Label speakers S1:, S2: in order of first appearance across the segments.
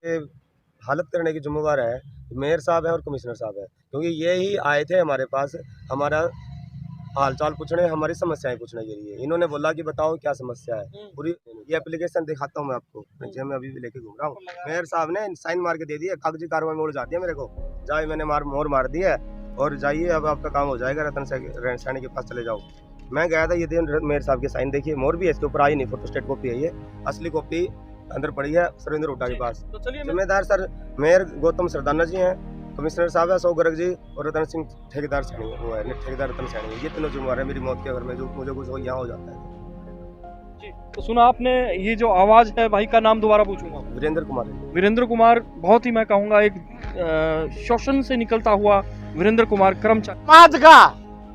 S1: ये हालत करने की जिम्मेवार है मेयर साहब है और कमिश्नर साहब है, क्योंकि ये ही आए थे हमारे पास हमारा हाल चाल पूछने, हमारी समस्याएं पूछने के लिए। इन्होंने बोला कि बताओ क्या समस्या है पूरी। ये एप्लीकेशन दिखाता हूँ मैं आपको, जेब में अभी भी लेके घूम रहा हूँ। मेयर साहब ने साइन मार के दे दिए, कागजी कार्रवाई में उड़ जाती है मेरे को। जाए मैंने मोहर मार दी है और जाइए अब आपका काम हो जाएगा, रतन सैनी के पास चले जाओ। मैं गया था ये दिन, मेयर साहब के साइन देखिए, मोहर भी है इसके ऊपर, आई नहीं, फोटोस्टेट कॉपी है ये, असली कॉपी अंदर पड़ी है सुरेंद्र हुड्डा के पास।
S2: तो चलिए
S1: जिम्मेदार सर मेयर गौतम सरदाना जी हैं, कमिश्नर साहब है सौ गर्ग जी और रतन सिंह ठेकेदार सैनी वो है, ठेकेदार रतन सैनी। ये तीनों जिम्मेवार है मेरी मौत के, अगर मैं जो मुझे कुछ हो यहाँ हो जाता है।
S2: जी, तो सुना आपने ये जो आवाज है, भाई का नाम दोबारा पूछूंगा।
S1: वीरेंद्र कुमार।
S2: वीरेंद्र कुमार, बहुत ही मैं कहूंगा एक शोषण से निकलता हुआ वीरेंद्र कुमार कर्मचारी
S3: समाज का,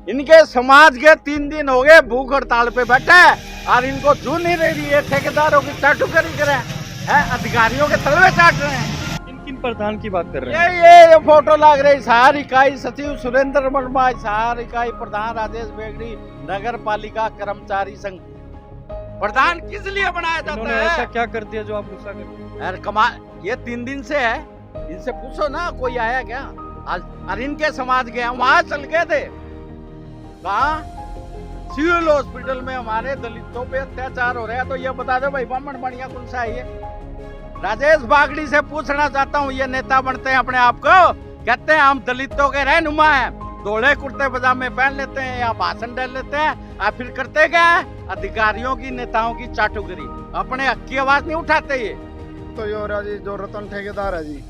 S3: इनके समाज के 3 दिन हो गए भूख हड़ताल पे बैठे और इनको जू नहीं रही है, ठेकेदारों की चाटुकरी करे हैं, अधिकारियों के तलवे चाट रहे हैं।
S2: किन प्रधान की बात कर रहे हैं?
S3: ये फोटो लग रही, सार इकाई सचिव सुरेंद्र वर्मा, सार इकाई प्रधान राजेश बेगड़ी, नगर पालिका कर्मचारी संघ। प्रधान किस लिए बनाया जाता है?
S2: ऐसा क्या कर दिया जो आप गुस्सा करते हैं?
S3: यार कमाल, ये 3 दिन से है, इनसे पूछो ना कोई आया क्या आज? और इनके समाज के वहां चल गए थे, कहा सिविल हॉस्पिटल में हमारे दलितों पे अत्याचार हो रहा है, तो ये बता दो भाई ब्राह्मण बढ़िया कौन सा है ये? राजेश बागड़ी से पूछना चाहता हूँ, ये नेता बनते हैं अपने आप को, कहते हैं हम दलितों के रहनुमा हैं, धोले कुर्ते पजामे पहन लेते हैं या भाषण डाल लेते हैं, और फिर करते क्या है? अधिकारियों की नेताओं की चाटुकरी, अपने हक की आवाज नहीं उठाते ये।
S4: तो ये हो रहा जी, जो रतन ठेकेदार है जी,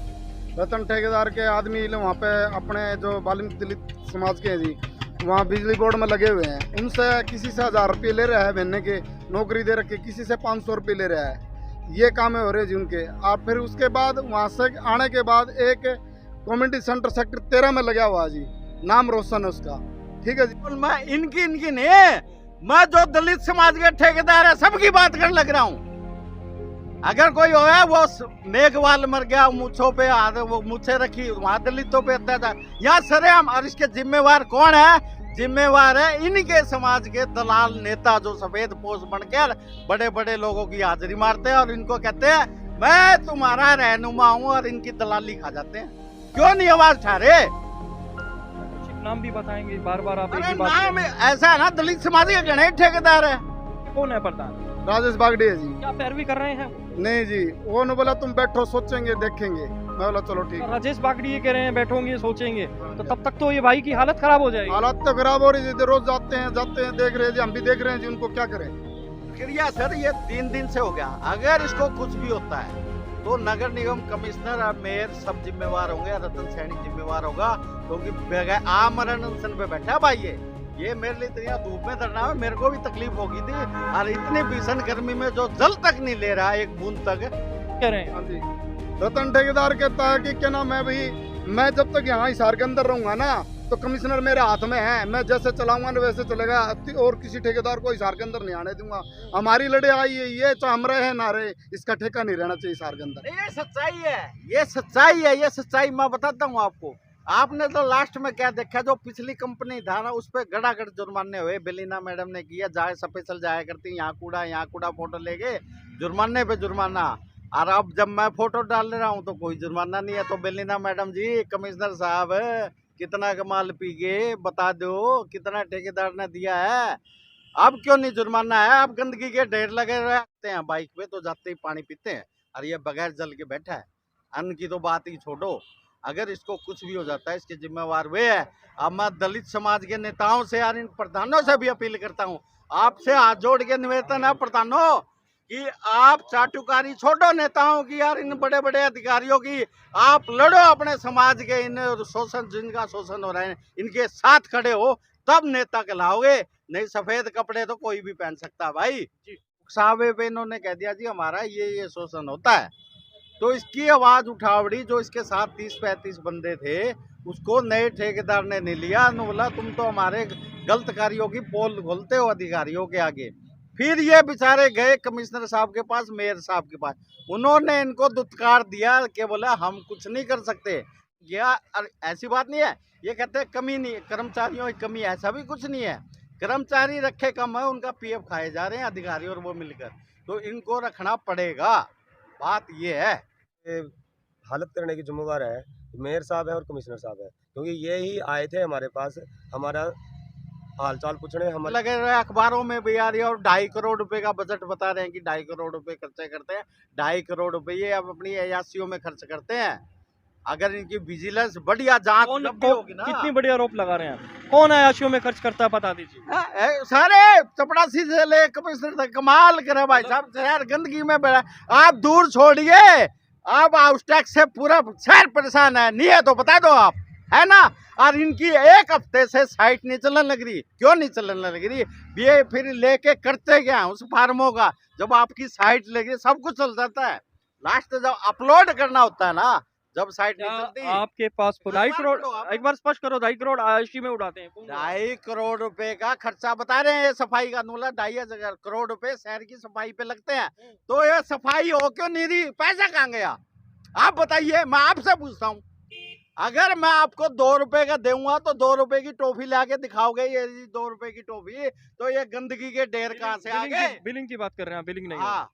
S4: रतन ठेकेदार के आदमी वहाँ पे अपने जो वाल्मीकि दलित समाज के हैं जी, वहाँ बिजली बोर्ड में लगे हुए हैं, उनसे किसी से 1000 रुपये ले रहा है महीने के, नौकरी दे रखे, किसी से 500 रुपये ले रहा है। ये काम हो रहे जी उनके। और फिर उसके बाद वहाँ से आने के बाद एक कम्युनिटी सेंटर सेक्टर 13 में लगा हुआ जी, नाम रोशन है उसका, ठीक है जी।
S3: मैं इनकी नहीं, मैं जो दलित समाज के ठेकेदार है सबकी बात करने लग रहा हूँ। अगर कोई हो वो मेघवाल मर गया, मूछों पे वो मूछे रखी, वहाँ दलितों पे अत्याचार, यहाँ सरेआम। और इसके जिम्मेवार कौन है? जिम्मेवार है इनके समाज के दलाल नेता, जो सफेद पोष बनकर बड़े बड़े लोगों की हाजिरी मारते हैं और इनको कहते हैं मैं तुम्हारा रहनुमा हूँ, और इनकी दलाली खा जाते हैं। क्यों नहीं आवाज उठा रहे?
S2: नाम भी बताएंगे, बार बार आप
S3: नाम ऐसा है ना, दलित समाज के गणेश ठेकेदार है।
S2: कौन है प्रधान?
S4: राजेश बागड़ी है जी।
S2: क्या पैरवी कर रहे हैं?
S4: नहीं जी, वो ने बोला तुम बैठो सोचेंगे देखेंगे, मैं बोला चलो ठीक है।
S2: राजेश बागड़ी ये कह रहे हैं बैठोंगे सोचेंगे, तो तब तक तो ये भाई की हालत खराब हो जाएगी।
S4: हालत तो खराब हो रही है, रोज जाते हैं देख रहे हैं जी, हम भी देख रहे हैं जी, उनको क्या करें।
S3: क्रिया सर ये 3 दिन से हो गया, अगर इसको कुछ भी होता है तो नगर निगम कमिश्नर और मेयर सब जिम्मेवार होंगे, रतन सैनी जिम्मेवार होगा, क्योंकि आमरण अनशन पे बैठा भाई ये मेरे लिए इतना धूप में धरना है, मेरे को भी तकलीफ होगी थी, और इतनी भीषण गर्मी में जो जल तक नहीं ले रहा एक बूंद तक।
S2: कह रहे हैं
S4: हाँ जी, रतन ठेकेदार कहता है कि क्या नाम, मैं जब तक यहाँ हिसार के अंदर रहूंगा ना, तो कमिश्नर मेरे हाथ में है, मैं जैसे चलाऊंगा ना वैसे चलेगा, और किसी ठेकेदार को हिसार के अंदर नहीं आने दूंगा। हमारी लड़ाई ये चाहे हम रहे ना रहे, इसका ठेका नहीं रहना चाहिए हिसार के अंदर।
S3: ये सच्चाई है, ये सच्चाई है, ये सच्चाई मैं बताता हूँ आपको। आपने तो लास्ट में क्या देखा, जो पिछली कंपनी था ना, उस पर गड़ागड़ जुर्माने हुए, बेलीना मैडम ने किया, जाए स्पेशल जाया करती, यहाँ कूड़ा फोटो ले गए, जुर्माने पे जुर्माना। और अब जब मैं फोटो डाल रहा हूँ तो कोई जुर्माना नहीं है। तो बेलीना मैडम जी, कमिश्नर साहब कितना कमाल पी गए, बता दो कितना ठेकेदार ने दिया है, अब क्यों नहीं जुर्माना है? अब गंदगी के ढेर लगे रहते हैं बाइक पे, तो जाते ही पानी पीते हैं, और ये बगैर जल के बैठा है। अन्न की तो बात ही छोड़ो, अगर इसको कुछ भी हो जाता है इसके जिम्मेवार वे है। अब मैं दलित समाज के नेताओं से और इन प्रधानों से भी अपील करता हूँ, आपसे हाथ जोड़ के निवेदन है प्रधानों, कि आप चाटुकारी छोड़ो नेताओं की यार, इन बड़े बड़े अधिकारियों की, आप लड़ो अपने समाज के इन शोषण, जिनका शोषण हो रहा है, इनके साथ खड़े हो, तब नेता कहलाओगे। नहीं सफेद कपड़े तो कोई भी पहन सकता है भाई। साहब पे इन्होंने कह दिया जी हमारा ये शोषण होता है, तो इसकी आवाज उठावड़ी, जो इसके साथ 30-35 बंदे थे, उसको नए ठेकेदार ने नहीं लिया, बोला तुम तो हमारे गलत कार्यों की पोल खोलते हो अधिकारियों के आगे। फिर ये बेचारे गए कमिश्नर साहब के पास, मेयर साहब के पास, उन्होंने इनको दुत्कार दिया कि बोला हम कुछ नहीं कर सकते। या ऐसी बात नहीं है, ये कहते हैं कमी नहीं, कर्मचारियों की कमी, ऐसा भी कुछ नहीं है। कर्मचारी रखे कम है, उनका पीएफ खाए जा रहे हैं अधिकारी और वो मिलकर, तो इनको रखना पड़ेगा। बात ये है।
S1: हालत करने की जिम्मेवार है मेयर साहब है और कमिश्नर साहब है, क्योंकि ये ही आए थे हमारे पास हमारा हाल चाल पूछने। हमारे
S3: लगे रहे अखबारों में भी आ रही है और 2.5 करोड़ रुपए का बजट बता रहे हैं कि 2.5 करोड़ रुपए खर्चे करते हैं। 2.5 करोड़ रुपए ये अब अपनी अयाशियों में खर्च करते हैं। अगर इनकी विजिलेंस बढ़िया जांच जब भी होगी ना,
S2: कितनी बड़ी आरोप लगा रहे हैं, कौन आयाशियों में खर्च करता है बता दीजिए।
S3: सारे चपड़ासी से ले कमिश्नर तक कमाल करे भाई साहब। शहर गंदगी में बैठा, आप दूर छोड़िए, अब हाउस टैक्स से पूरा शहर परेशान है। नहीं है तो बता दो आप, है ना। और इनकी एक हफ्ते से साइट नहीं चलने लग रही। क्यों नहीं चलने लग रही? ये फिर लेके करते क्या उस फार्मों का? जब आपकी साइट लगी सब कुछ चल जाता है, लास्ट जब अपलोड करना होता है ना, जब साइट नहीं चलती।
S2: आपके पास 2.5 करोड़, एक बार स्पष्ट करो, 2.5 करोड़ आयाशी में उड़ाते हैं।
S3: 2.5 करोड़ रुपए का खर्चा बता रहे हैं ये सफाई का। 2.5 करोड़ रुपए शहर की सफाई पे लगते हैं, तो ये सफाई हो क्यों नहीं रही? पैसा कहाँ गया आप बताइए। मैं आपसे पूछता हूँ, अगर मैं आपको 2 रुपए का दूंगा तो 2 रुपए की टॉफी लाके दिखाओगे, ये 2 रुपए की टॉफी, तो ये गंदगी के ढेर कहाँ से आ गए?
S2: बिलिंग की बात कर रहे हैं, बिलिंग नहीं।
S3: हाँ,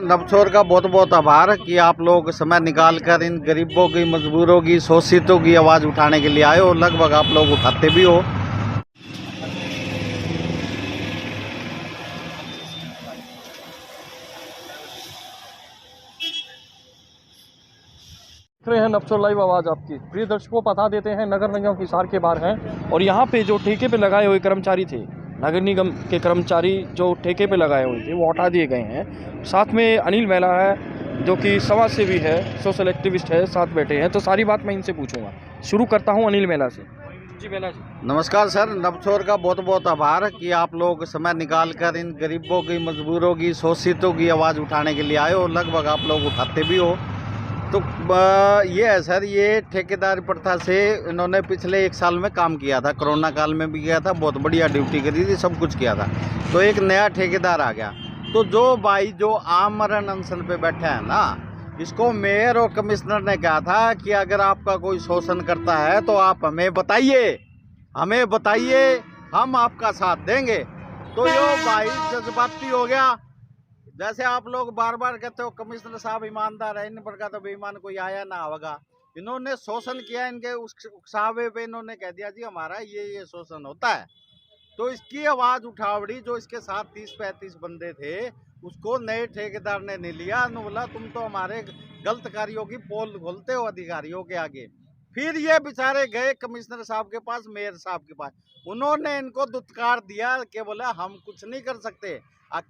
S3: नवछोर का बहुत बहुत आभार कि आप लोग समय निकाल कर इन गरीबों की, मजबूरों की, शोषितों की आवाज उठाने के लिए आए हो। लगभग आप लोग उठाते भी हो।
S2: देख रहे हैं नवछोर लाइव आवाज आपकी। प्रिय दर्शकों, बता देते हैं नगर निगम हिसार के बाहर हैं और यहाँ पे जो ठेके पे लगाए हुए कर्मचारी थे, नगर निगम के कर्मचारी जो ठेके पे लगाए हुए थे वो हटा दिए गए हैं। साथ में अनिल मेला है जो कि समाज सेवी है, सोशल एक्टिविस्ट है, साथ बैठे हैं। तो सारी बात मैं इनसे पूछूंगा। शुरू करता हूँ अनिल मेला से। जी मेला जी,
S3: नमस्कार सर। नवछोर का बहुत बहुत आभार कि आप लोग समय निकाल कर इन गरीबों की, मजबूरों की, शोषितों की आवाज़ उठाने के लिए आए हो। लगभग आप लोग उठाते भी हो। तो ये है सर, ये ठेकेदारी प्रथा से इन्होंने पिछले 1 साल में काम किया था। कोरोना काल में भी किया था, बहुत बढ़िया ड्यूटी करी थी, सब कुछ किया था। तो एक नया ठेकेदार आ गया। तो जो भाई जो आमरण अनशन पे बैठे हैं ना, इसको मेयर और कमिश्नर ने कहा था कि अगर आपका कोई शोषण करता है तो आप हमें बताइए, हम आपका साथ देंगे। तो यो भाई जज्बाती हो गया। जैसे आप लोग बार बार कहते हो कमिश्नर साहब ईमानदार है, इन पर का तो बेईमान कोई आया ना होगा। इन्होंने शोषण किया, इनके उकसावे पे इन्होंने कह दिया जी हमारा ये शोषण होता है। तो इसकी आवाज उठावड़ी, जो इसके साथ 30-35 बंदे थे, उसको नए ठेकेदार ने नहीं लिया। बोला तुम तो हमारे गलत कार्यों की पोल खोलते हो अधिकारियों के आगे। फिर ये बेचारे गए कमिश्नर साहब के पास, मेयर साहब के पास। उन्होंने इनको दुत्कार दिया कि बोला हम कुछ नहीं कर सकते।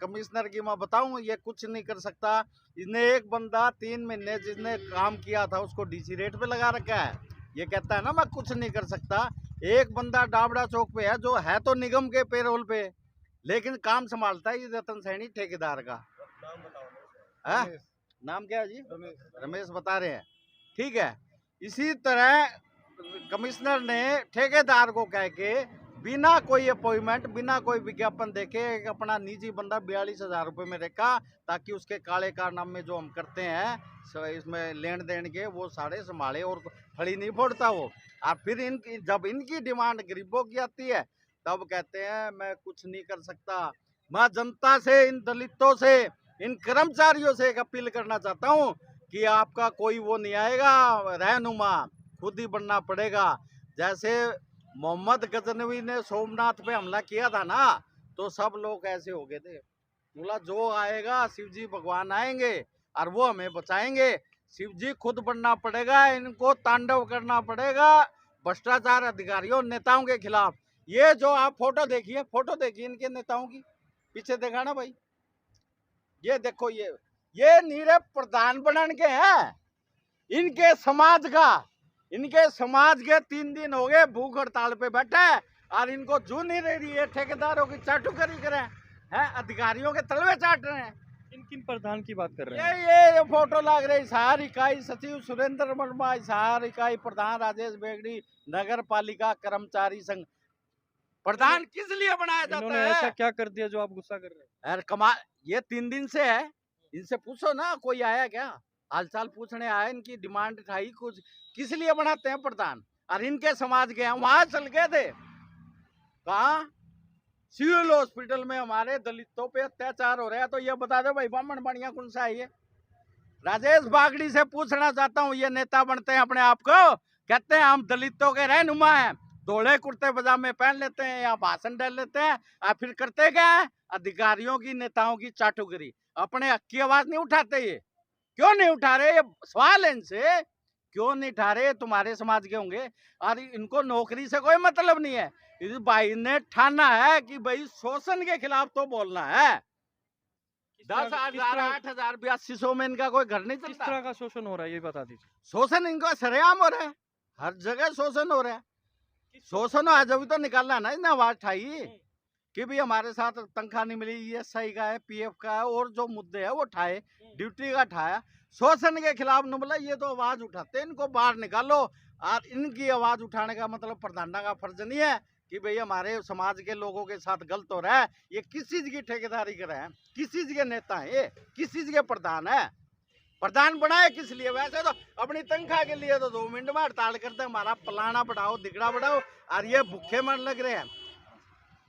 S3: कमिश्नर की मैं बताऊं, ये कुछ नहीं कर सकता। इसने एक बंदा 3 महीने जिसने काम किया था उसको डीसी रेट पे लगा रखा है। ये कहता है ना मैं कुछ नहीं कर सकता। एक बंदा डाबड़ा चौक पे है जो है तो निगम के पेरोल पे, लेकिन काम संभालता है ये रतन सैनी ठेकेदार का। नाम क्या है जी? रमेश बता रहे हैं, ठीक है। इसी तरह कमिश्नर ने ठेकेदार को कह के बिना कोई अपॉइंटमेंट, बिना कोई विज्ञापन देके एक अपना निजी बंदा 42,000 रुपये में रखा, ताकि उसके काले कारनामे जो हम करते हैं इसमें लेन देन के, वो सारे संभाले और फड़ी नहीं फोड़ता वो। और फिर इनकी जब इनकी डिमांड गरीबों की आती है तब कहते हैं मैं कुछ नहीं कर सकता। मैं जनता से, इन दलितों से, इन कर्मचारियों से एक अपील करना चाहता हूँ कि आपका कोई वो नहीं आएगा रहनुमा, खुद ही बनना पड़ेगा। जैसे मोहम्मद गजनवी ने सोमनाथ पे हमला किया था ना, तो सब लोग ऐसे हो गए थे। बोला जो आएगा शिवजी भगवान आएंगे और वो हमें बचाएंगे। शिवजी खुद बनना पड़ेगा, इनको तांडव करना पड़ेगा भ्रष्टाचार अधिकारियों, नेताओं के खिलाफ। ये जो आप फोटो देखिए इनके नेताओं की, पीछे देखा ना भाई, ये देखो, ये नीरे प्रधान बनन के हैं इनके समाज का। इनके समाज के 3 दिन हो गए भूख हड़ताल पे बैठे और इनको जू नहीं रही है। ठेकेदारों की चाटुकरी करें हैं, अधिकारियों के तलवे चाट रहे हैं।
S2: किन प्रधान की बात कर रहे हैं?
S3: ये फोटो लग रही। हिसार इकाई सचिव सुरेंद्र वर्मा, हिसार इकाई प्रधान राजेश बेगड़ी, नगर पालिका कर्मचारी संघ प्रधान। किस लिए बनाया जाता है?
S2: ऐसा क्या कर दिया जो आप गुस्सा कर रहे हैं?
S3: यार कमाल, ये 3 दिन से है। इनसे पूछो ना कोई आया क्या, हालचाल पूछने आया, इनकी डिमांड उठाई कुछ। किस लिए बनाते हैं प्रधान? और इनके समाज के हैं, वहां चल गए थे। कहा सिविल हॉस्पिटल में हमारे दलितों पे अत्याचार हो रहा है, तो ये बता दो भाई ब्राह्मण बढ़िया कौन सा है? राजेश बागड़ी से पूछना चाहता हूँ, ये नेता बनते हैं अपने आप को, कहते हैं हम दलितों के रहनुमा हैं, धोले कुर्ते पजामे पहन लेते हैं या भाषण डाल लेते हैं, और फिर करते क्या है, अधिकारियों की नेताओं की चाटुकरी, अपने हक की आवाज नहीं उठाते। ये क्यों नहीं उठा रहे, ये सवाल है इनसे, क्यों नहीं उठा रहे? तुम्हारे समाज के होंगे और इनको नौकरी से कोई मतलब नहीं है। इस भाई ने ठाना है कि भाई शोषण के खिलाफ तो बोलना है। 10,000 8,000 8200 में इनका कोई घर नहीं
S2: किस
S3: चलता।
S2: तरह का शोषण हो रहा है ये बता दीजिए।
S3: शोषण इनको सरेआम हो रहा है, हर जगह शोषण हो रहा है। शोषण हो जब तो निकालना ना, इसने आवाज उठाई कि भी हमारे साथ तनख्वाह नहीं मिली, ESI का है, PF का है, और जो मुद्दे है वो उठाए, ड्यूटी का उठाया, शोषण के खिलाफ न बोला। ये तो आवाज उठाते हैं, इनको बाहर निकालो। और इनकी आवाज उठाने का मतलब प्रधानता का फर्ज नहीं है कि भाई हमारे समाज के लोगों के साथ गलत हो रहा है। ये किस चीज की ठेकेदारी कर रहे हैं, किस चीज के नेता हैं, ये किस चीज के प्रधान है? प्रधान बनाए किस लिए? वैसे तो अपनी तनख्वाह के लिए तो 2 मिनट में हड़ताल करते हैं, हमारा फलाना बढ़ाओ दिगड़ा बढ़ाओ, और ये भूखे मर लग रहे हैं।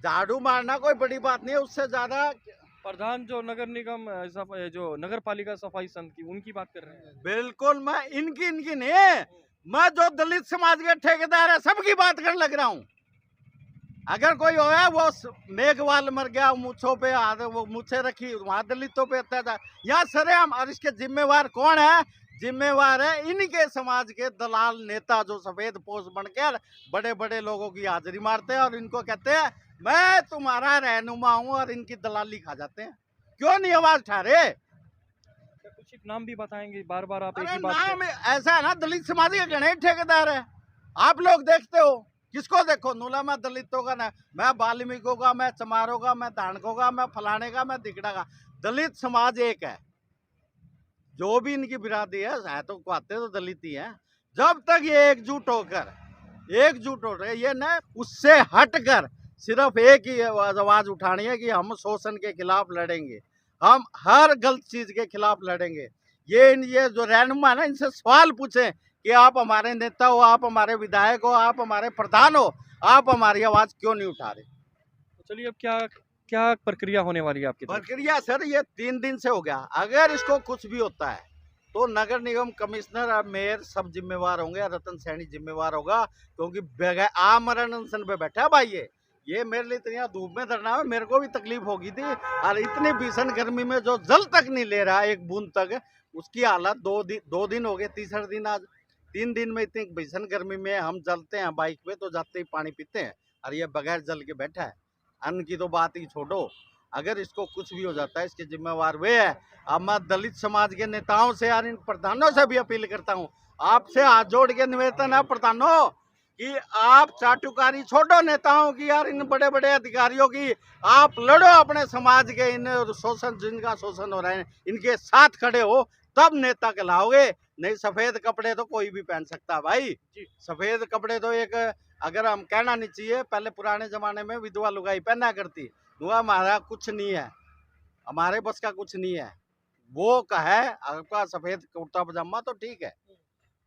S3: झाड़ू मारना कोई बड़ी बात नहीं है, उससे ज्यादा
S2: प्रधान जो नगर निगम जो नगर पालिका सफाई संघ की, उनकी बात कर रहे हैं।
S3: बिल्कुल, मैं इनकी नहीं, मैं जो दलित समाज के ठेकेदार है सबकी बात करने लग रहा हूँ। अगर कोई होया वो मेघवाल मर गया, मूछों पे वो मूछे रखी, वहां दलितों पे अत्याचार, यहाँ सरेआम। और इसके जिम्मेवार कौन है? जिम्मेवार है इनके समाज के दलाल नेता, जो सफेद पोश बनकर बड़े बड़े लोगों की हाजिरी मारते हैं और इनको कहते हैं मैं तुम्हारा रहनुमा हूँ, और इनकी दलाली खा जाते हैं। क्यों नहीं आवाज उठा रहे?
S2: कुछ एक नाम भी बताएंगे, बार बार आप एक
S3: अरे
S2: ही बात
S3: नाम ऐसा है ना, दलित समाज के गणेश ठेकेदार है। आप लोग देखते हो, किसको देखो, नूला मैं दलितों का ना, मैं वाल्मीकियों का, मैं चमारों का, मैं धानकों का, मैं फलाने का, मैं दिगड़ा का। दलित समाज एक है, जो भी इनकी बिरादरी है तो कहते तो दलित ही है। जब तक ये एकजुट होकर ये न उससे हटकर सिर्फ एक ही आवाज उठानी है कि हम शोषण के खिलाफ लड़ेंगे, हम हर गलत चीज के खिलाफ लड़ेंगे। ये जो रहनुमा है ना, इनसे सवाल पूछें कि आप हमारे नेता हो, आप हमारे विधायक हो, आप हमारे प्रधान हो, आप हमारी आवाज क्यों नहीं उठा रहे?
S2: तो चलिए, अब क्या प्रक्रिया होने वाली है आपकी तरफ?
S3: प्रक्रिया सर ये 3 दिन से हो गया। अगर इसको कुछ भी होता है तो नगर निगम कमिश्नर और मेयर सब जिम्मेवार होंगे, रतन सैनी जिम्मेवार होगा, क्योंकि आमरण अनशन पे बैठा है भाई। ये मेरे लिए इतनी धूप में धरना है, मेरे को भी तकलीफ होगी थी। और इतनी भीषण गर्मी में जो जल तक नहीं ले रहा एक बूंद तक, उसकी हालत 2 दिन हो गए, तीसरा दिन आज। 3 दिन में इतनी भीषण गर्मी में हम जलते हैं बाइक पे, तो जाते ही पानी पीते हैं, और ये बगैर जल के बैठा है। अन्न की तो बात ही छोड़ो, अगर इसको कुछ भी हो जाता है इसके जिम्मेवार वे है। अब मैं दलित समाज के नेताओं से और इन प्रधानों से भी अपील करता हूँ, आपसे हाथ जोड़ के निवेदन है प्रधानों कि आप चाटुकारी छोड़ो नेताओं की, यार इन बड़े बड़े अधिकारियों की, आप लड़ो अपने समाज के इन शोषण, जिनका शोषण हो रहा है इनके साथ खड़े हो, तब नेता कहलाओगे। नहीं सफेद कपड़े तो कोई भी पहन सकता है भाई, सफेद कपड़े तो एक, अगर हम कहना नहीं चाहिए, पहले पुराने जमाने में विधवा लुगाई पहना करती, वो हमारा कुछ नहीं है, हमारे बस का कुछ नहीं है। वो कहे आपका सफेद कुर्ता पजामा तो ठीक है,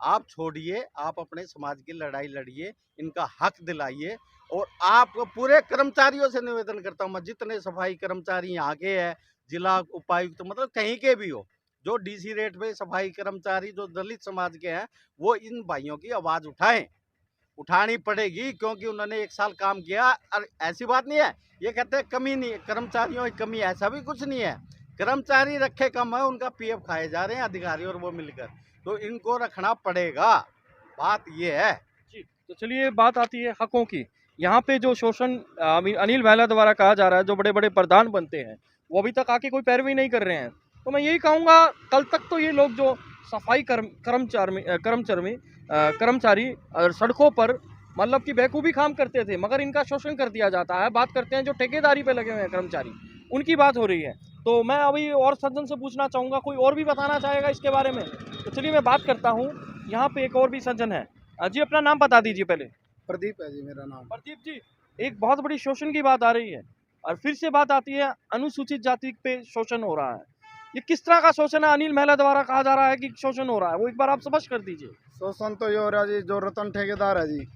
S3: आप छोड़िए, आप अपने समाज की लड़ाई लड़िए, इनका हक दिलाइए। और आप पूरे कर्मचारियों से निवेदन करता हूँ मैं, जितने सफाई कर्मचारी यहाँ के हैं, जिला उपायुक्त, मतलब कहीं के भी हो, जो DC रेट पे सफाई कर्मचारी जो दलित समाज के हैं, वो इन भाइयों की आवाज उठानी पड़ेगी, क्योंकि उन्होंने 1 साल काम किया। और ऐसी बात नहीं है, ये कहते हैं कमी नहीं है, कर्मचारियों की कमी, ऐसा भी कुछ नहीं है। कर्मचारी रखे कम है, उनका PF खाए जा रहे हैं अधिकारी और वो मिलकर, तो इनको रखना पड़ेगा, बात ये है
S2: जी। तो चलिए, बात आती है हकों की। यहाँ पे जो शोषण अनिल महला द्वारा कहा जा रहा है, जो बड़े बड़े प्रधान बनते हैं वो अभी तक आके कोई पैरवी नहीं कर रहे हैं, तो मैं यही कहूँगा, कल तक तो ये लोग जो सफाई कर्मचारी और सड़कों पर मतलब कि बेखूबी काम करते थे, मगर इनका शोषण कर दिया जाता है। बात करते हैं जो ठेकेदारी पे लगे हुए हैं कर्मचारी, उनकी बात हो रही है। तो मैं अभी और सज्जन से पूछना चाहूँगा, कोई और भी बताना चाहेगा इसके बारे में? तो चलिए मैं बात करता हूँ, यहाँ पे एक और भी सज्जन है जी, अपना नाम बता दीजिए पहले।
S4: प्रदीप है जी मेरा नाम।
S2: प्रदीप जी, एक बहुत बड़ी शोषण की बात आ रही है, और फिर से बात आती है अनुसूचित जाति पे शोषण हो रहा है। ये किस तरह का शोषण है? अनिल महला द्वारा कहा जा रहा है कि शोषण हो रहा है, वो एक बार आप स्पष्ट कर दीजिए।
S4: शोषण तो ये हो रहा है जी, जो रतन ठेकेदार है जी,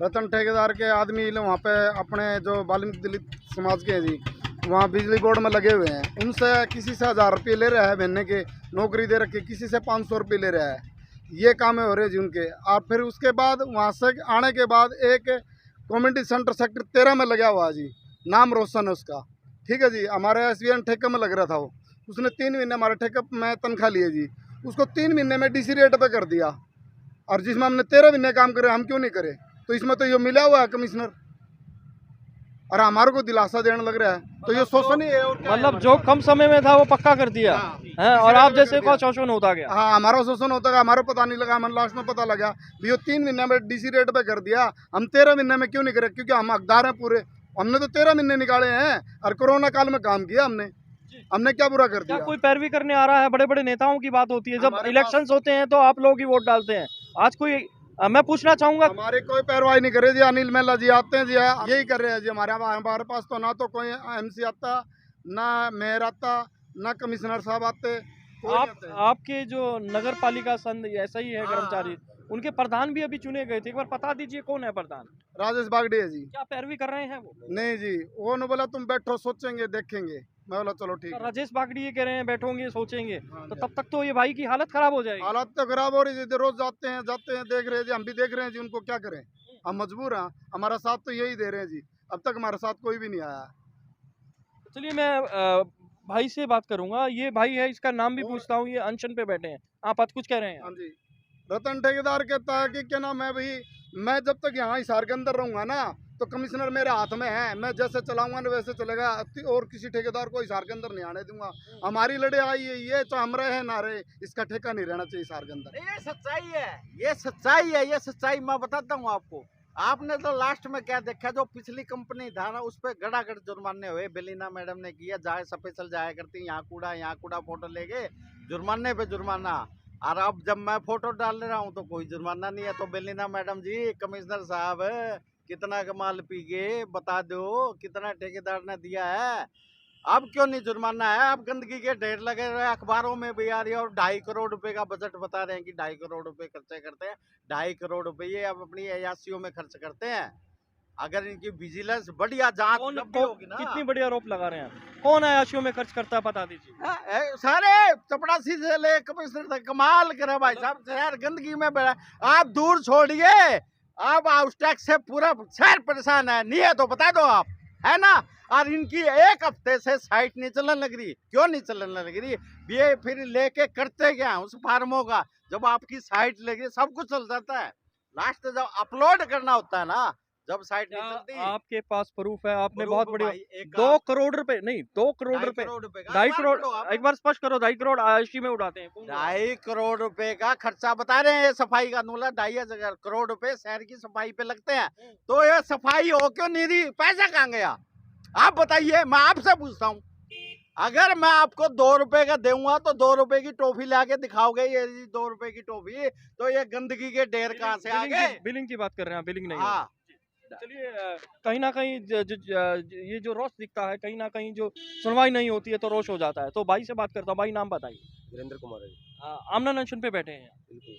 S4: रतन ठेकेदार के आदमी वहाँ पे अपने जो वाल्मीकि दलित समाज के हैं जी, वहाँ बिजली बोर्ड में लगे हुए हैं, उनसे किसी से 1000 रुपये ले रहा है महीने के, नौकरी दे रखी, किसी से 500 रुपये ले रहा है। ये काम हो रहे जी उनके। और फिर उसके बाद वहाँ से आने के बाद एक कम्युनिटी सेंटर सेक्टर 13 में लगा हुआ है जी, नाम रोशन है उसका, ठीक है जी। हमारे SBN ठेके में लग रहा था वो, उसने 3 महीने हमारे ठेके में तनख्वाह लिए जी, उसको 3 महीने में DC रेट पे कर दिया। और जिसमें हमने 13 महीने काम करे, हम क्यों नहीं करे? तो इसमें तो ये मिला हुआ है कमिश्नर, और हमारे को दिलासा देने लग रहा है, तो ये शोषण ही है। और क्या है
S2: मतलब
S4: हमारे
S2: जो
S4: पास?
S2: कम समय में था वो पक्का कर दिया
S4: हाँ,
S2: है, और आप जैसे को शोषण होता गया।
S4: हाँ, हमारा शोषण होता है, हमारा पता नहीं लगा, हमें लास्ट में पता लगा भी ये 3 महीने में DC रेट पे कर दिया। हम 13 महीने में क्यों नहीं करे? क्योंकि हम हकदार हैं पूरे, हमने तो 13 महीने निकाले हैं, और कोरोना काल में काम किया हमने क्या बुरा कर
S2: क्या
S4: दिया?
S2: कोई पैरवी करने आ रहा है? बड़े बड़े नेताओं की बात होती है, जब
S4: हमारे
S2: इलेक्शंस होते हैं तो आप लोग ही वोट डालते हैं। आज कोई मैं पूछना चाहूंगा,
S4: हमारे कोई पैरवाई नहीं करे जी। अनिल मेहला जी आते हैं जी, यही कर रहे हैं जी। हमारे पास तो ना तो कोई MC आता, ना मेयर आता, ना कमिश्नर साहब आते, कोई नहीं आते।
S2: आपके जो नगर पालिका संघ ऐसा ही है
S4: हाँ,
S2: कर्मचारी, उनके प्रधान भी अभी चुने गए थे, एक बार बता दीजिए कौन है प्रधान?
S4: राजेश बागड़ी है जी।
S2: क्या पैरवी कर रहे हैं वो?
S4: नहीं जी, वो ने बोला तुम बैठो, सोचेंगे देखेंगे। मैं बोला चलो ठीक है।
S2: राजेश बागड़ी ये कह रहे हैं बैठोगे सोचेंगे,
S4: हाँ
S2: तो
S4: जी।
S2: तब तक तो ये भाई की हालत खराब हो जाएगी।
S4: हालात तो खराब हो रही है, रोज जाते हैं देख रहे हैं जी, हम भी देख रहे हैं जी, उनको क्या करें, हम मजबूर हैं। हमारा साथ तो यही दे रहे हैं जी, अब तक हमारे साथ कोई भी नहीं आया।
S2: चलिए मैं भाई से बात करूंगा। ये भाई है, इसका नाम भी पूछता हूँ, ये अनशन पे बैठे हैं। आप कुछ कह रहे हैं?
S4: हाँ जी, रतन ठेकेदार कहता है कि क्या नाम है भाई, मैं जब तक यहाँ हिसार के अंदर रहूंगा ना, तो कमिश्नर मेरे हाथ में है, मैं जैसे चलाऊंगा ना वैसे चलेगा, और किसी ठेकेदार को हिसार के अंदर नहीं आने दूंगा। हमारी लड़ाई ये चाहे हम रहे ना रहे, इसका ठेका नहीं रहना चाहिए हिसार के अंदर।
S3: ये सच्चाई है, ये सच्चाई है, ये सच्चाई मैं बताता हूँ आपको। आपने तो लास्ट में क्या देखा, जो पिछली कंपनी था ना, उस पर गड़ागड़ जुर्माने हुए। बेलिना मैडम ने किया, जाए स्पेशल जाया करती, यहाँ कूड़ा फोटो ले गए, जुर्माने पे जुर्माना। और अब जब मैं फोटो डाल रहा हूँ तो कोई जुर्माना नहीं है। तो बेलिना मैडम जी, कमिश्नर साहब कितना कमाल पी गए, बता दो कितना ठेकेदार ने दिया है, अब क्यों नहीं जुर्माना है? अब गंदगी के ढेर लगे रहे, अखबारों में भी आ रही है, और 2.5 करोड़ रुपए का बजट बता रहे हैं कि 2.5 करोड़ रुपए खर्चे करते हैं। 2.5 करोड़ रुपए ये अब अपनी अयाशियों में खर्च करते हैं। अगर इनकी विजिलेंस बढ़िया जांच जब भी होगी ना,
S2: कितनी बड़ी आरोप लगा रहे हैं? कौन आयाशियों में खर्च करता है बता दीजिए।
S3: सारे चपड़ासी से ले कमिश्नर तक कमाल करे भाई साहब। शहर गंदगी में बैठा, आप दूर छोड़िए, अब हाउस टैक्स से पूरा शहर परेशान है। नहीं है तो बता दो आप, है ना? और इनकी 1 हफ्ते से साइट नहीं चलने लग रही। क्यों नहीं चलने लग रही? ये फिर लेके करते क्या उस फार्मों का? जब आपकी साइट लगी सब कुछ चल जाता है, लास्ट जब अपलोड करना होता है ना, जब साइट नहीं चलती।
S2: आपके पास प्रूफ है? आपने बहुत बड़ी 2
S3: 2
S2: करोड़ रुपए नहीं, 2 करोड़ रुपए, 2.5 करोड़, एक बार स्पष्ट करो, 2.5 करोड़ आयाशी में उड़ाते हैं।
S3: 2.5 करोड़ रुपए का खर्चा बता रहे हैं। ये सफाई का नूला 2.5 करोड़ रुपए शहर की सफाई पे लगते हैं। तो ये सफाई हो क्यों नहीं रही? पैसा कहाँ गया आप बताइए? मैं आपसे पूछता हूँ, अगर मैं आपको 2 रुपए का दूंगा तो 2 रुपए की टॉफी लाके दिखाओगे, ये 2 रुपए की टॉफी, तो ये गंदगी के ढेर कहाँ से आ गए?
S2: बिलिंग की बात कर रहे हैं, बिलिंग नहीं।
S3: हाँ,
S2: चलिए कहीं ना कहीं ये जो रोष दिखता है, कहीं ना कहीं जो सुनवाई नहीं होती है तो रोष हो जाता है। तो भाई से बात करता हूँ। भाई नाम बताइए।
S1: वीरेंद्र कुमार है जी।
S2: आमना अनशन पे बैठे हैं,
S1: बिल्कुल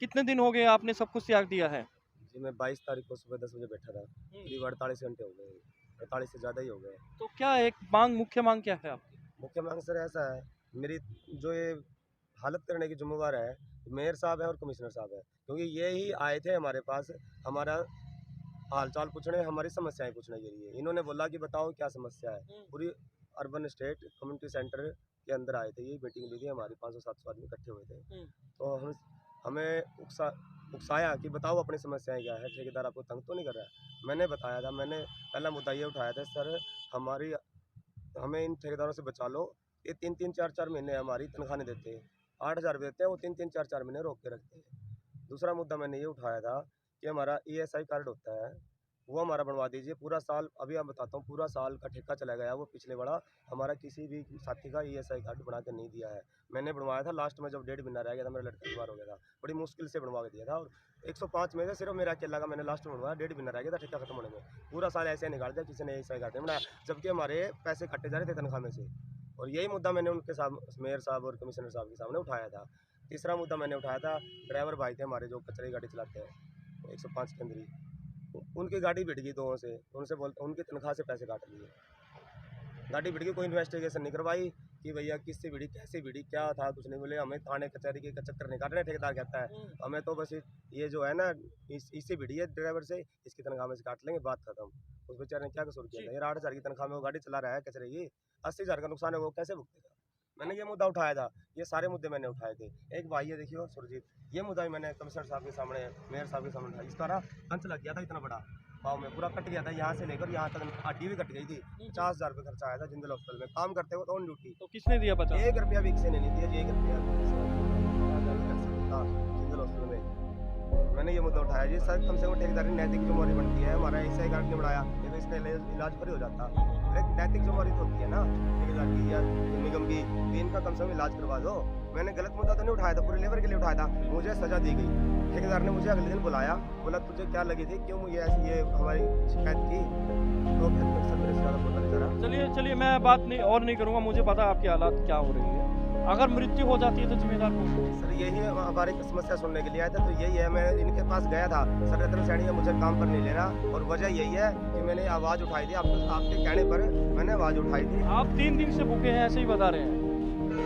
S2: कितने दिन हो गए आपने सब कुछ त्याग दिया है?
S1: जी, मैं 22 तारीख को सुबह 10 बजे बैठा था, करीब 48 घंटे हो गए, 48 से ज़्यादा ही हो गए।
S2: तो क्या एक मुख्य मांग क्या है आपकी?
S1: मुख्य मांग सर ऐसा है, मेरी जो ये हालत करने की जिम्मेवार है मेयर साहब है और कमिश्नर साहब है, क्योंकि ये ही आए थे हमारे पास हमारा हाल चाल पूछने, हमारी समस्याएं पूछने के लिए। इन्होंने बोला कि बताओ क्या समस्या है। पूरी अर्बन स्टेट कम्युनिटी सेंटर के अंदर आए थे, ये मीटिंग ली थी हमारी, 500-700 आदमी इकट्ठे हुए थे। तो हमें उकसाया कि बताओ अपनी समस्याएं क्या है, ठेकेदार आपको तंग तो नहीं कर रहा है। मैंने बताया था, मैंने पहला मुद्दा ये उठाया था, सर हमें इन ठेकेदारों से बचा लो, ये 3-3, 4-4 महीने हमारी तनख्वाह नहीं देते, 8,000 देते हैं, वो 3-3, 4-4 महीने रोक के रखते हैं। दूसरा मुद्दा मैंने ये उठाया था कि हमारा ESI कार्ड होता है, वो हमारा बनवा दीजिए। पूरा साल, अभी आप बताता हूँ, पूरा साल का ठेका चला गया, वो पिछले बड़ा हमारा किसी भी साथी का ESI कार्ड बना के नहीं दिया है। मैंने बनवाया था, लास्ट में जब 1.5 महीना रह गया था, मेरा लड़का बीमार हो गया था, बड़ी मुश्किल से बनवा के दिया था, और 105 में से सिर्फ मेरा अकेला का मैंने लास्ट में बनवाया, 1.5 महीना रह गया था ठेका खत्म होने में। पूरा साल ऐसे निकाल दिया, किसी ने ESI कार्ड नहीं बनाया, जबकि हमारे पैसे कटे जा रहे थे तनख्वाह में से। और यही मुद्दा मैंने उनके साथ मेयर साहब और कमिश्नर साहब के सामने उठाया था। तीसरा मुद्दा मैंने उठाया था, ड्राइवर भाई थे हमारे जो कचरे की गाड़ी चलाते हैं, 105 केंद्री, उनकी गाड़ी बिट गई 2 से, उनसे बोलते उनकी तनख्वाह से पैसे काट लिए। गाड़ी भिड़ गई, कोई इन्वेस्टिगेशन नहीं करवाई कि भैया किससे भिड़ी, कैसे भिड़ी, क्या था, कुछ नहीं बोले। हमें थाने कचहरी के चक्कर नहीं काटने, ठेकेदार कहता है हमें तो बस ये जो है ना इससे भिड़ी है ड्राइवर से, इसकी तनख्वाह में से काट लेंगे, बात खत्म। उस बेचारे ने क्या कसूर किया था? यार 8,000 की तनख्वाह में वो गाड़ी चला रहा है कचरे की, 80,000 का नुकसान है, वो कैसे भुगतेगा? मैंने ये मुद्दा उठाया था, ये सारे मुद्दे मैंने उठाए थे। एक भाई है देखियो सुरजीत, ये मुद्दा भी मैंने कमिश्नर साहब के सामने, मेयर साहब के सामने उठाया। इसका ना कंच लग गया था इतना बड़ा, पाँव में पूरा कट गया था, यहाँ से लेकर यहाँ तक हड्डी भी कट गई थी। 50,000 रुपये खर्चा आया था जिंदल हॉस्पिटल में, काम करते हुए ऑन ड्यूटी।
S2: तो किसने दिया 50?
S1: 1 रुपया भी किसी ने नहीं दिया जी, 1 रुपया जिंदल हॉस्पिटल में। मैंने ये मुद्दा उठाया जी, सर कम से कम ठेकेदारी नैतिक जिम्मेदारी बनती है, हमारा ऐसा कार्ड नहीं बढ़ाया, तो इसका इलाज फ्री हो जाता। एक नैतिक जिम्मेदारी तो होती है ना ठेकेदार की या निगम की, तो इनका कम से कम इलाज करवा दो। मैंने गलत मुद्दा तो नहीं उठाया था, पूरे लेबर के लिए उठाया था, मुझे सजा दी गई। ठेकेदार ने मुझे अगले दिन बुलाया, बोला तुझे क्या लगी थी, क्यों मुझे ऐसी ये हमारी शिकायत की, तो सर मेरे से ज़्यादा बोलना नहीं चाह रहा।
S2: चलिए मैं बात नहीं और नहीं करूँगा, मुझे पता है आपकी हालात क्या हो रही है। अगर मृत्यु हो जाती है तो जिम्मेदार कौन?
S1: सर यही हमारी समस्या सुनने के लिए आया था, तो यही है, मैं इनके पास गया था, सर रतन सैनी मुझे काम पर नहीं ले रहा, और वजह यही है कि मैंने आवाज़ उठाई थी, आपके कहने पर मैंने आवाज़ उठाई थी।
S2: आप 3 दिन से भूखे हैं, ऐसे ही बता रहे हैं।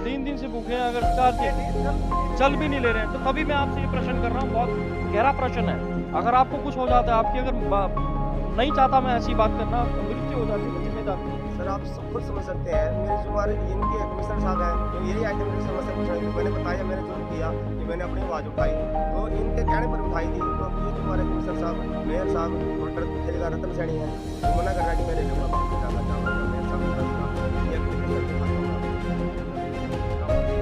S2: 3 दिन से भूखे हैं, अगर 4 दिन चल भी नहीं ले रहे हैं, तो तभी मैं आपसे ये प्रश्न कर रहा हूँ, बहुत गहरा प्रश्न है। अगर आपको कुछ हो जाता है, आपकी अगर नहीं चाहता मैं ऐसी बात करना, मृत्यु हो जाती है तो जिम्मेदार
S1: सर आप सब कुछ समझ सकते हैं, मेरे जुम्मेदारी इनके कमिश्नर साहब हैं, तो यही आए थे मेरी समस्या पूछने। मैंने बताया मैंने जो किया कि मैंने अपनी आवाज़ उठाई, तो इनके कहने पर उठाई थी। तो अब ये जो हमारे कमिश्नर साहब, मेयर साहब और ठेकेदार रतन सैनी है, वो मना कर रहा है कि मैं ले लूँगा,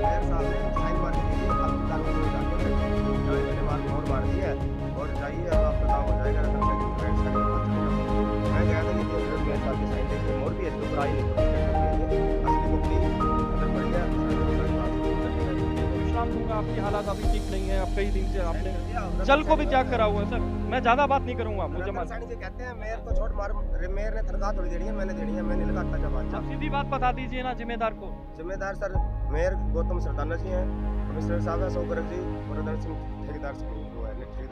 S1: मेयर साहब ने साइन मार दी थी, अब कानून में जाके मैंने बात और मार दी है, और जाइए अब आपका काम हो जाएगा। रतन सैनी मैं गया था कि मेयर साहब की साइन देखिए, और भी है तो बुराई नहीं असली मुक्ति अगर बढ़ गया।
S2: विश्राम दूंगा, आपकी हालात अभी ठीक नहीं है, आप कई दिन से आपने जल को भी त्याग करा हुआ है। सर मैं ज़्यादा बात नहीं करूँगा, मुझे
S1: रतन सैनी जी कहते हैं मेयर को छोड़ मार, मेयर ने तनख्वाह थोड़ी देनी है, मैंने देनी है, मैंने लगाता जब अच्छा।
S2: सीधी बात बता दीजिए ना जिम्मेदार को।
S1: जिम्मेदार सर मेयर गौतम सरदाना जी हैं, कमिश्नर साहब है अशोक गर्ग जी, और रतन सिंह ठेकेदार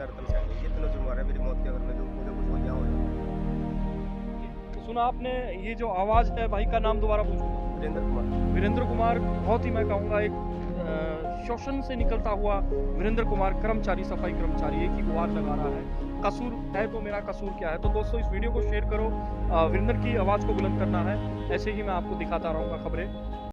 S1: रतन सैनी, ये तीनों जिम्मेदार है मेरी मौत के। अगर मैं जो मुझे कुछ हो गया हो।
S2: सुना आपने, ये जो आवाज़ है भाई का नाम दोबारा पूछूंगा? वीरेंद्र कुमार, बहुत ही मैं कहूँगा एक शोषण से निकलता हुआ वीरेंद्र कुमार, कर्मचारी, सफाई कर्मचारी, एक ही गुहार लगा रहा है। कसूर है तो मेरा कसूर क्या है? तो दोस्तों इस वीडियो को शेयर करो, वीरेंद्र की आवाज़ को बुलंद करना है। ऐसे ही मैं आपको दिखाता रहूँगा खबरें।